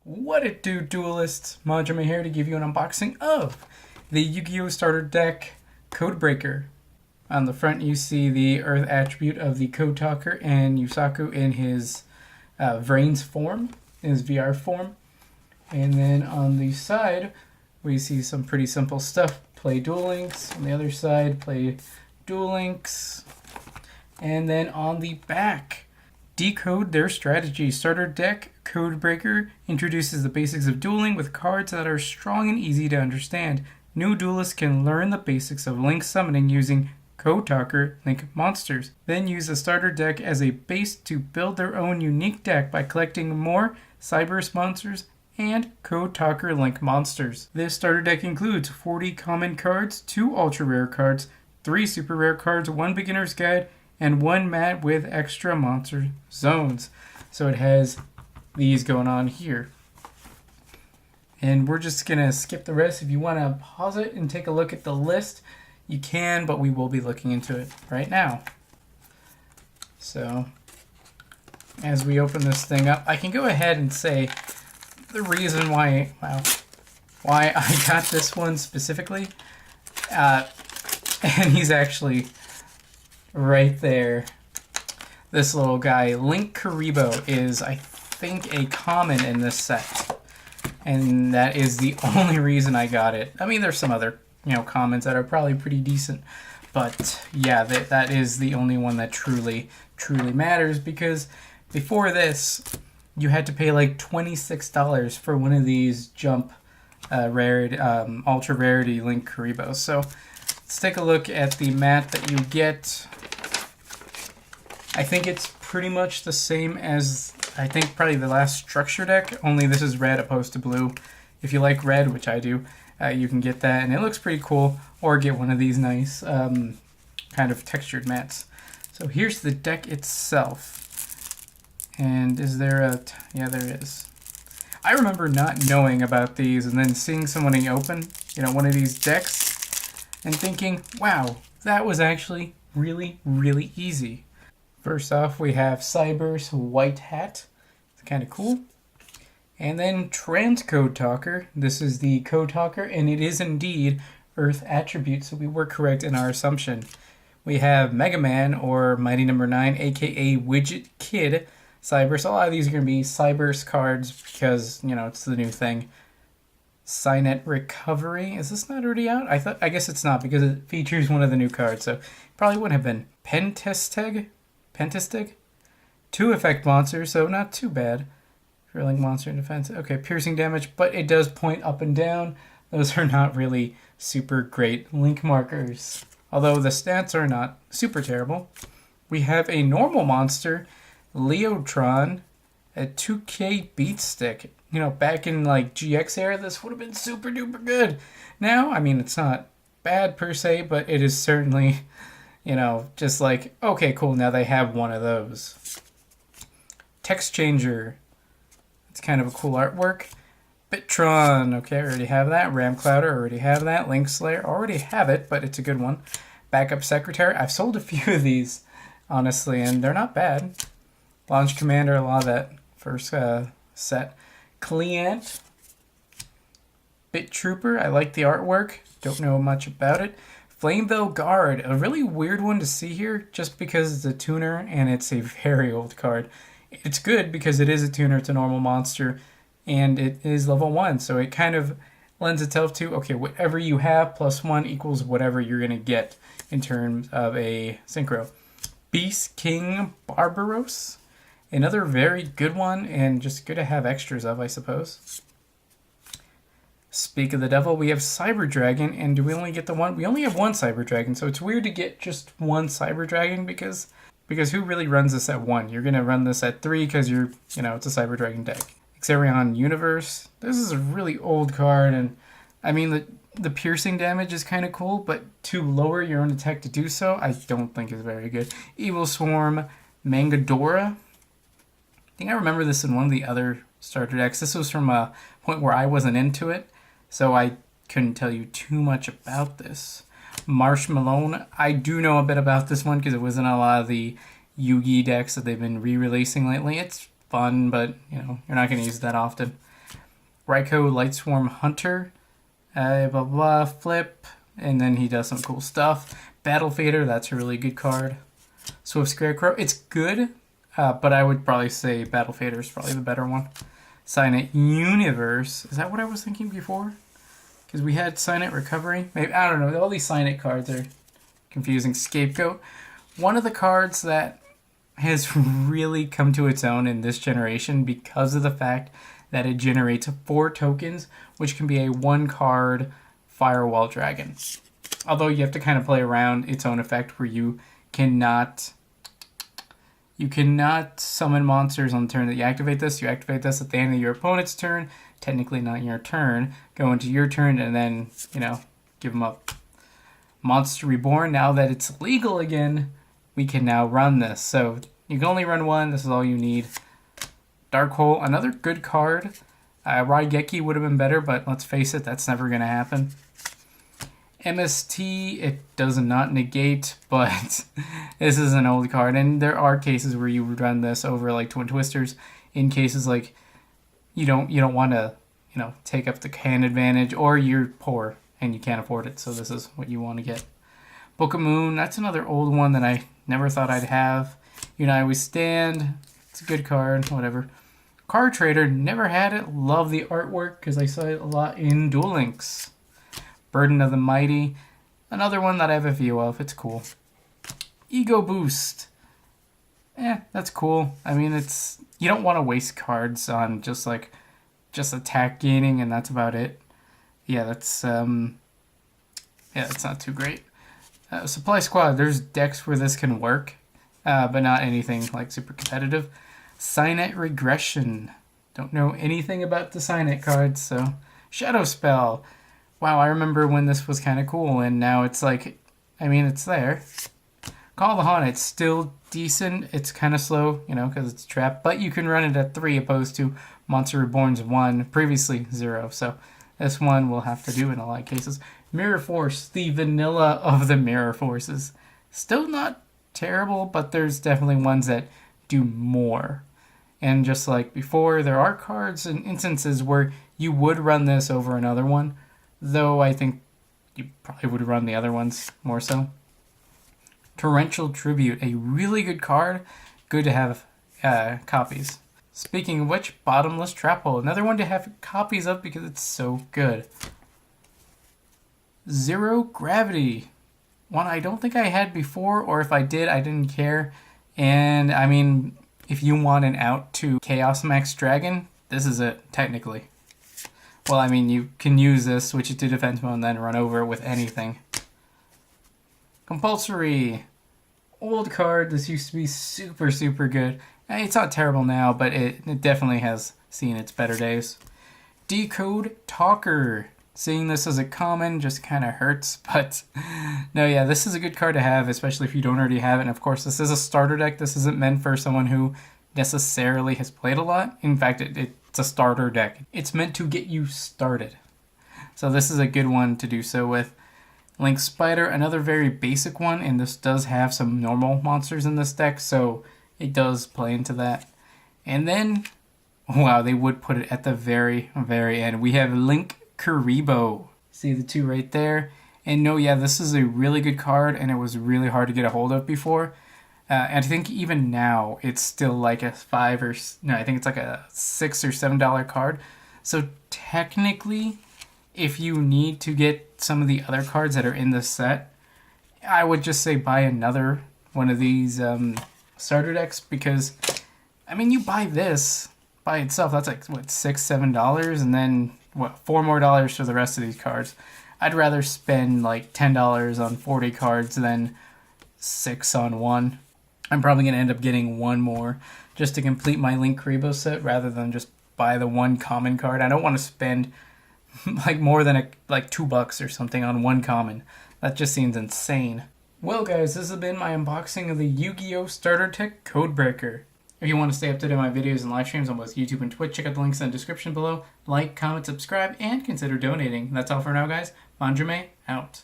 What it do, duelists? Manjoume here to give you an unboxing of the Yu-Gi-Oh! Starter deck Codebreaker. On the front you see the Earth attribute of the Code Talker and Yusaku in his Vrain's form, in his VR form. And then on the side we see some pretty simple stuff. Play Duel Links. On the other side, play Duel Links. And then on the back, decode their strategy. Starter deck Codebreaker introduces the basics of dueling with cards that are strong and easy to understand. New duelists can learn the basics of Link summoning using Code Talker Link monsters. Then use the starter deck as a base to build their own unique deck by collecting more Cyberse monsters and Code Talker Link monsters. This starter deck includes 40 common cards, 2 ultra rare cards, 3 super rare cards, 1 beginner's guide, and 1 mat with extra monster zones. So it has these going on here. And we're just gonna skip the rest. If you want to pause it and take a look at the list, you can, but we will be looking into it right now. So as we open this thing up, I can go ahead and say the reason why I got this one specifically. And he's actually right there. This little guy, Linkuriboh, is, I think, a common in this set. And that is the only reason I got it. I mean, there's some other, commons that are probably pretty decent. But yeah, that is the only one that truly matters, because before this, you had to pay like $26 for one of these jump rarity, ultra rarity Linkuriboh. So let's take a look at the mat that you get. I think it's pretty much the same as, I think, probably the last structure deck, only this is red opposed to blue. If you like red, which I do, you can get that, and it looks pretty cool, or get one of these nice kind of textured mats. So here's the deck itself. And is there a... yeah, there is. I remember not knowing about these and then seeing somebody open, one of these decks and thinking, wow, that was actually really, really easy. First off, we have Cyberse White Hat. It's kind of cool. And then Code Talker. This is the Code Talker, and it is indeed Earth attribute, so we were correct in our assumption. We have Mega Man, or Mighty Number 9, aka Widget Kid. Cyberse. A lot of these are going to be Cyberse cards because, it's the new thing. Cynet Recovery. Is this not already out? I guess it's not, because it features one of the new cards, so it probably wouldn't have been. Pentastig? 2 effect monsters, so not too bad for Link monster and defense. Okay, piercing damage, but it does point up and down. Those are not really super great Link markers, although the stats are not super terrible. We have a normal monster, Leotron, a 2K beat stick. Back in like GX era, this would have been super duper good. Now, I mean, it's not bad per se, but it is certainly, just like, okay, cool, now they have one of those. Text Changer. It's kind of a cool artwork. Bitron, okay, already have that. Ramclouder, already have that. Link Slayer, already have it, but it's a good one. Backup Secretary, I've sold a few of these, honestly, and they're not bad. Launch Commander, a lot of that first set. Client. Bit Trooper, I like the artwork. Don't know much about it. Flameville Guard, a really weird one to see here, just because it's a tuner and it's a very old card. It's good because it is a tuner, it's a normal monster, and it is level 1, so it kind of lends itself to, okay, whatever you have plus 1 equals whatever you're going to get in terms of a synchro. Beast King Barbaros. Another very good one, and just good to have extras of, I suppose. Speak of the Devil, we have Cyber Dragon, and do we only get the one? We only have one Cyber Dragon, so it's weird to get just one Cyber Dragon, because who really runs this at 1? You're going to run this at 3 because you're, it's a Cyber Dragon deck. Xerion Universe, this is a really old card, and I mean, the piercing damage is kind of cool, but to lower your own attack to do so, I don't think is very good. Evil Swarm Mangadora. I think I remember this in one of the other starter decks. This was from a point where I wasn't into it, so I couldn't tell you too much about this. Marshmallow. I do know a bit about this one because it was in a lot of the Yu-Gi decks that they've been re-releasing lately. It's fun, but you know, you're not going to use it that often. Raikou Lightswarm Hunter, blah blah, flip, and then he does some cool stuff. Battle Fader, that's a really good card. Swift Scarecrow, it's good, but I would probably say Battle Fader is probably the better one. Silent Universe, is that what I was thinking before? Because we had Silent Recovery. Maybe, I don't know, all these Silent cards are confusing. Scapegoat, one of the cards that has really come to its own in this generation because of the fact that it generates 4 tokens, which can be a 1-card Firewall Dragon. Although you have to kind of play around its own effect where you cannot summon monsters on the turn that you activate this. You activate this at the end of your opponent's turn, technically not your turn, go into your turn and then, you know, give them up. Monster Reborn, now that it's legal again, we can now run this. So you can only run one, this is all you need. Dark Hole, another good card. Raigeki would have been better, but let's face it, that's never going to happen. MST, it does not negate, but this is an old card, and there are cases where you would run this over like Twin Twisters, in cases like you don't want to, you know, take up the hand advantage, or you're poor and you can't afford it, so this is what you want to get. Book of Moon, that's another old one that I never thought I'd have. United We Stand, it's a good card, whatever. Card Trader, never had it, love the artwork because I saw it a lot in Duel Links. Burden of the Mighty, another one that I have a view of, it's cool. Ego Boost, that's cool. I mean, it's, you don't want to waste cards on just attack gaining and that's about it. Yeah, that's not too great. Supply Squad, there's decks where this can work, but not anything like super competitive. Signet Regression, don't know anything about the Signet cards, so. Shadow Spell, wow, I remember when this was kind of cool, and now it's like, I mean, it's there. Call of the Haunted, it's still decent. It's kind of slow, you know, because it's trapped, but you can run it at 3 opposed to Monster Reborn's 1, previously 0, so this one will have to do in a lot of cases. Mirror Force, the vanilla of the Mirror Forces. Still not terrible, but there's definitely ones that do more. And just like before, there are cards and instances where you would run this over another one, though I think you probably would run the other ones more so. Torrential Tribute, a really good card. Good to have copies. Speaking of which, Bottomless Trap Hole, another one to have copies of because it's so good. Zero Gravity, one I don't think I had before, or if I did, I didn't care. And I mean, if you want an out to Chaos Max Dragon, this is it, technically. Well, I mean, you can use this, switch it to defense mode, and then run over it with anything. Compulsory. Old card, this used to be super, super good. It's not terrible now, but it definitely has seen its better days. Decode Talker. Seeing this as a common just kind of hurts, but no, yeah, this is a good card to have, especially if you don't already have it. And of course, this is a starter deck. This isn't meant for someone who necessarily has played a lot. In fact, it's a starter deck. It's meant to get you started. So this is a good one to do so with. Link Spider, another very basic one, and this does have some normal monsters in this deck, so it does play into that. And then, wow, they would put it at the very, very end. We have Linkuriboh. See the two right there? And no, yeah, this is a really good card, and it was really hard to get a hold of before. And I think even now, it's still like a I think it's like a $6 or $7 card. So technically, if you need to get some of the other cards that are in this set, I would just say buy another one of these starter decks, because, I mean, you buy this by itself, that's like, what, $6, $7, and then, what, $4 more for the rest of these cards. I'd rather spend like $10 on 40 cards than $6 on one. I'm probably going to end up getting one more just to complete my Linkuriboh set rather than just buy the one common card. I don't want to spend like more than like $2 or something on one common. That just seems insane. Well guys, this has been my unboxing of the Yu-Gi-Oh! Starter Deck Codebreaker. If you want to stay up to date on my videos and live streams on both YouTube and Twitch, check out the links in the description below. Like, comment, subscribe, and consider donating. That's all for now guys. Manjoume out.